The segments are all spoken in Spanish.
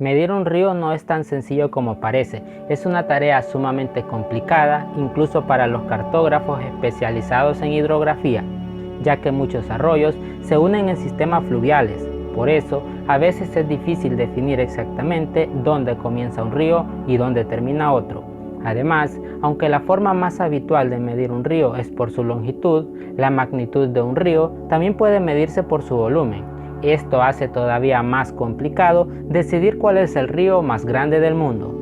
Medir un río no es tan sencillo como parece, es una tarea sumamente complicada, incluso para los cartógrafos especializados en hidrografía, ya que muchos arroyos se unen en sistemas fluviales. Por eso, a veces es difícil definir exactamente dónde comienza un río y dónde termina otro. Además, aunque la forma más habitual de medir un río es por su longitud, la magnitud de un río también puede medirse por su volumen. Esto hace todavía más complicado decidir cuál es el río más grande del mundo.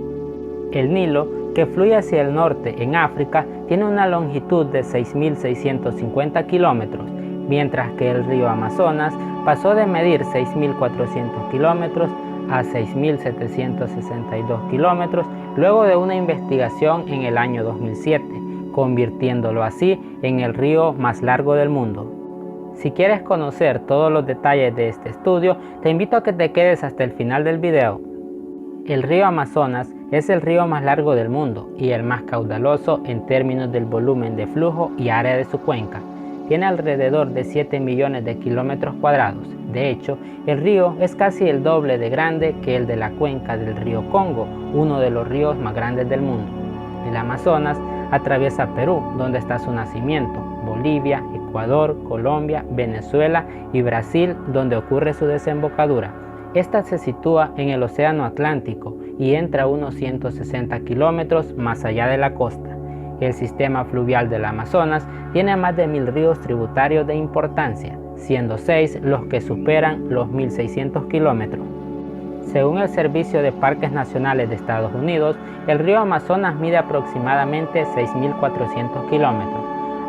El Nilo, que fluye hacia el norte en África, tiene una longitud de 6.650 kilómetros, mientras que el río Amazonas pasó de medir 6.400 kilómetros a 6.762 kilómetros luego de una investigación en el año 2007, convirtiéndolo así en el río más largo del mundo. Si quieres conocer todos los detalles de este estudio, te invito a que te quedes hasta el final del video. El río Amazonas es el río más largo del mundo y el más caudaloso en términos del volumen de flujo y área de su cuenca. Tiene alrededor de 7 millones de kilómetros cuadrados. De hecho, el río es casi el doble de grande que el de la cuenca del río Congo, uno de los ríos más grandes del mundo. El Amazonas atraviesa Perú, donde está su nacimiento, Bolivia, Ecuador, Colombia, Venezuela y Brasil, donde ocurre su desembocadura. Esta se sitúa en el Océano Atlántico y entra a unos 160 kilómetros más allá de la costa. El sistema fluvial del Amazonas tiene más de 1.000 ríos tributarios de importancia, siendo 6 los que superan los 1.600 kilómetros. Según el Servicio de Parques Nacionales de Estados Unidos, el río Amazonas mide aproximadamente 6.400 kilómetros,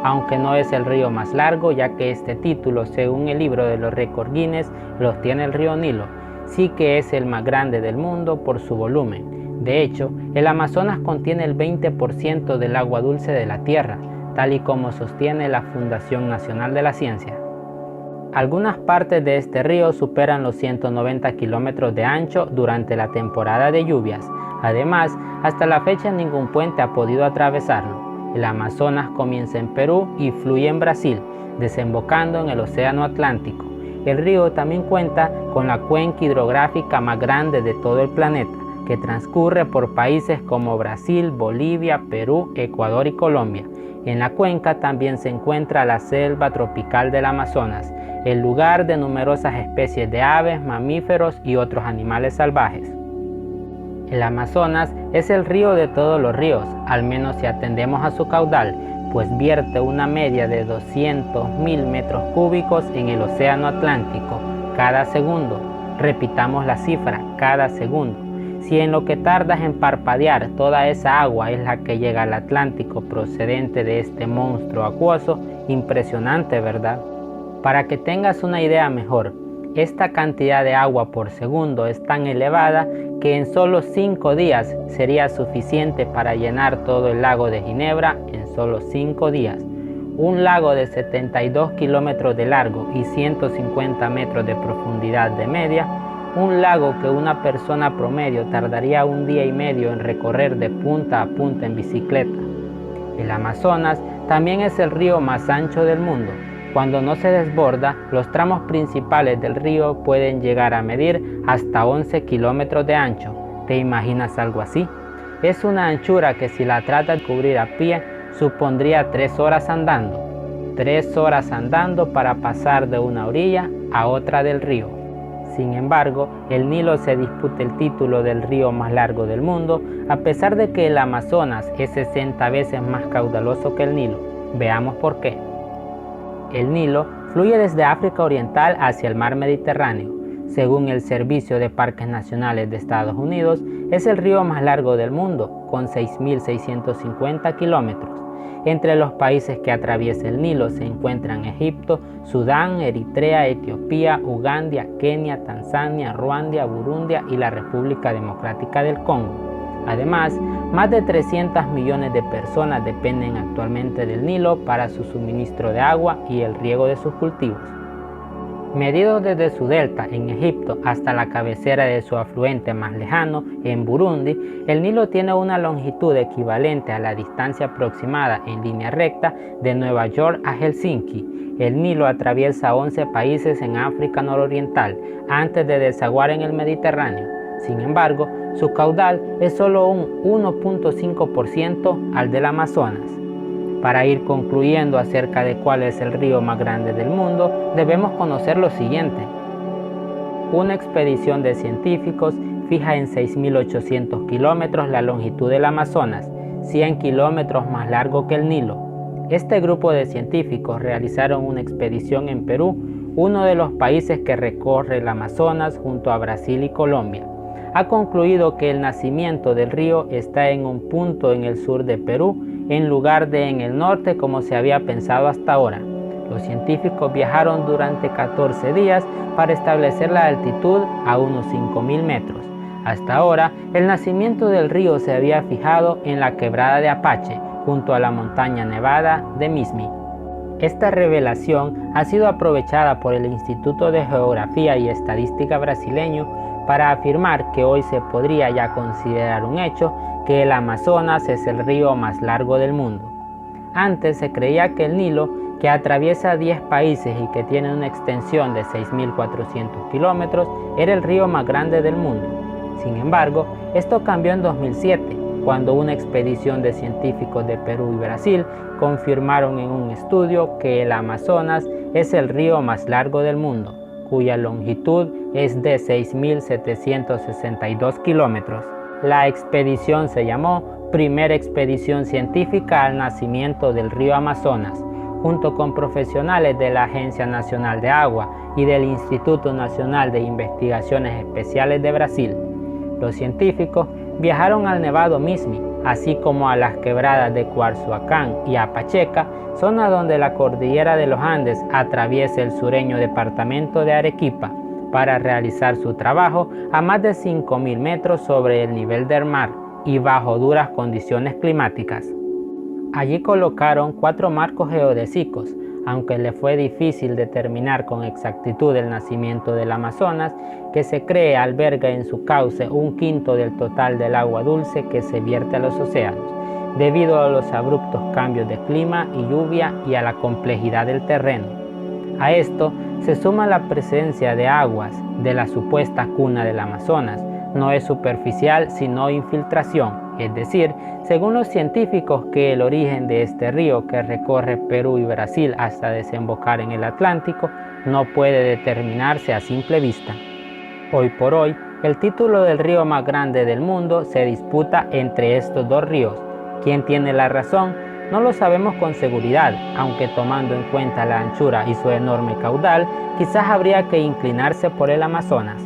aunque no es el río más largo, ya que este título, según el libro de los récords Guinness, los tiene el río Nilo. Sí que es el más grande del mundo por su volumen. De hecho, el Amazonas contiene el 20% del agua dulce de la Tierra, tal y como sostiene la Fundación Nacional de la Ciencia. Algunas partes de este río superan los 190 kilómetros de ancho durante la temporada de lluvias. Además, hasta la fecha ningún puente ha podido atravesarlo. El Amazonas comienza en Perú y fluye en Brasil, desembocando en el Océano Atlántico. El río también cuenta con la cuenca hidrográfica más grande de todo el planeta, que transcurre por países como Brasil, Bolivia, Perú, Ecuador y Colombia. En la cuenca también se encuentra la selva tropical del Amazonas, el lugar de numerosas especies de aves, mamíferos y otros animales salvajes. El Amazonas es el río de todos los ríos, al menos si atendemos a su caudal, pues vierte una media de 200.000 metros cúbicos en el Océano Atlántico cada segundo. Repitamos la cifra, cada segundo. Si en lo que tardas en parpadear toda esa agua es la que llega al Atlántico procedente de este monstruo acuoso, impresionante, ¿verdad? Para que tengas una idea mejor, esta cantidad de agua por segundo es tan elevada que en solo 5 días sería suficiente para llenar todo el lago de Ginebra en solo 5 días. Un lago de 72 kilómetros de largo y 150 metros de profundidad de media, un lago que una persona promedio tardaría 1 día y medio en recorrer de punta a punta en bicicleta. El Amazonas también es el río más ancho del mundo. Cuando no se desborda, los tramos principales del río pueden llegar a medir hasta 11 kilómetros de ancho. ¿Te imaginas algo así? Es una anchura que si la tratas de cubrir a pie, supondría 3 horas andando. 3 horas andando para pasar de una orilla a otra del río. Sin embargo, el Nilo se disputa el título del río más largo del mundo, a pesar de que el Amazonas es 60 veces más caudaloso que el Nilo. Veamos por qué. El Nilo fluye desde África Oriental hacia el mar Mediterráneo. Según el Servicio de Parques Nacionales de Estados Unidos, es el río más largo del mundo, con 6.650 kilómetros. Entre los países que atraviesa el Nilo se encuentran Egipto, Sudán, Eritrea, Etiopía, Uganda, Kenia, Tanzania, Ruanda, Burundi y la República Democrática del Congo. Además, más de 300 millones de personas dependen actualmente del Nilo para su suministro de agua y el riego de sus cultivos. Medido desde su delta en Egipto hasta la cabecera de su afluente más lejano, en Burundi, el Nilo tiene una longitud equivalente a la distancia aproximada en línea recta de Nueva York a Helsinki. El Nilo atraviesa 11 países en África nororiental antes de desaguar en el Mediterráneo. Sin embargo, su caudal es solo un 1.5% al del Amazonas. Para ir concluyendo acerca de cuál es el río más grande del mundo, debemos conocer lo siguiente. Una expedición de científicos fija en 6.800 kilómetros la longitud del Amazonas, 100 kilómetros más largo que el Nilo. Este grupo de científicos realizaron una expedición en Perú, uno de los países que recorre el Amazonas junto a Brasil y Colombia. Ha concluido que el nacimiento del río está en un punto en el sur de Perú, en lugar de en el norte como se había pensado hasta ahora. Los científicos viajaron durante 14 días para establecer la altitud a unos 5.000 metros. Hasta ahora, el nacimiento del río se había fijado en la quebrada de Apache, junto a la montaña nevada de Mismi. Esta revelación ha sido aprovechada por el Instituto de Geografía y Estadística brasileño para afirmar que hoy se podría ya considerar un hecho que el Amazonas es el río más largo del mundo. Antes se creía que el Nilo, que atraviesa 10 países y que tiene una extensión de 6.400 kilómetros, era el río más grande del mundo. Sin embargo, esto cambió en 2007, cuando una expedición de científicos de Perú y Brasil confirmaron en un estudio que el Amazonas es el río más largo del mundo, cuya longitud es de 6.762 kilómetros. La expedición se llamó Primera Expedición Científica al Nacimiento del Río Amazonas, junto con profesionales de la Agencia Nacional de Agua y del Instituto Nacional de Investigaciones Especiales de Brasil. Los científicos viajaron al Nevado Mismi, así como a las quebradas de Cuarzoacán y Apacheca, zona donde la cordillera de los Andes atraviesa el sureño departamento de Arequipa, para realizar su trabajo a más de 5.000 metros sobre el nivel del mar y bajo duras condiciones climáticas. Allí colocaron 4 marcos geodésicos. Aunque le fue difícil determinar con exactitud el nacimiento del Amazonas, que se cree alberga en su cauce 1/5 del total del agua dulce que se vierte a los océanos, debido a los abruptos cambios de clima y lluvia y a la complejidad del terreno. A esto se suma la presencia de aguas de la supuesta cuna del Amazonas. No es superficial sino infiltración, es decir, según los científicos, que el origen de este río que recorre Perú y Brasil hasta desembocar en el Atlántico no puede determinarse a simple vista. Hoy por hoy, el título del río más grande del mundo se disputa entre estos dos ríos. ¿Quién tiene la razón? No lo sabemos con seguridad, aunque tomando en cuenta la anchura y su enorme caudal, quizás habría que inclinarse por el Amazonas.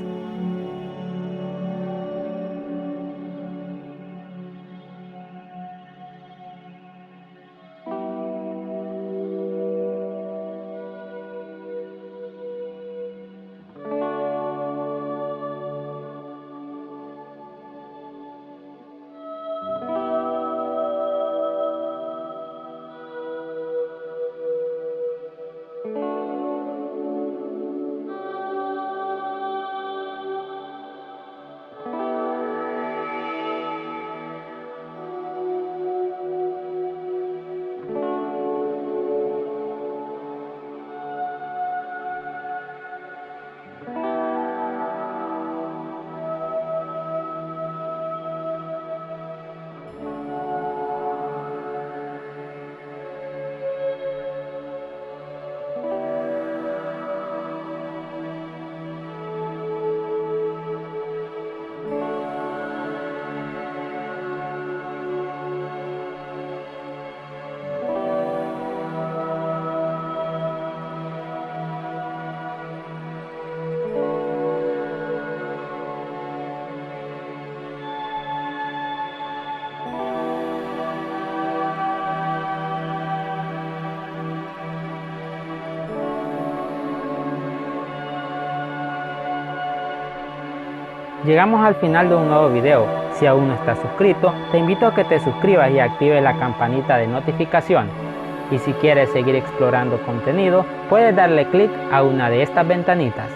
Llegamos al final de un nuevo video. Si aún no estás suscrito, te invito a que te suscribas y actives la campanita de notificación. Y si quieres seguir explorando contenido, puedes darle clic a una de estas ventanitas.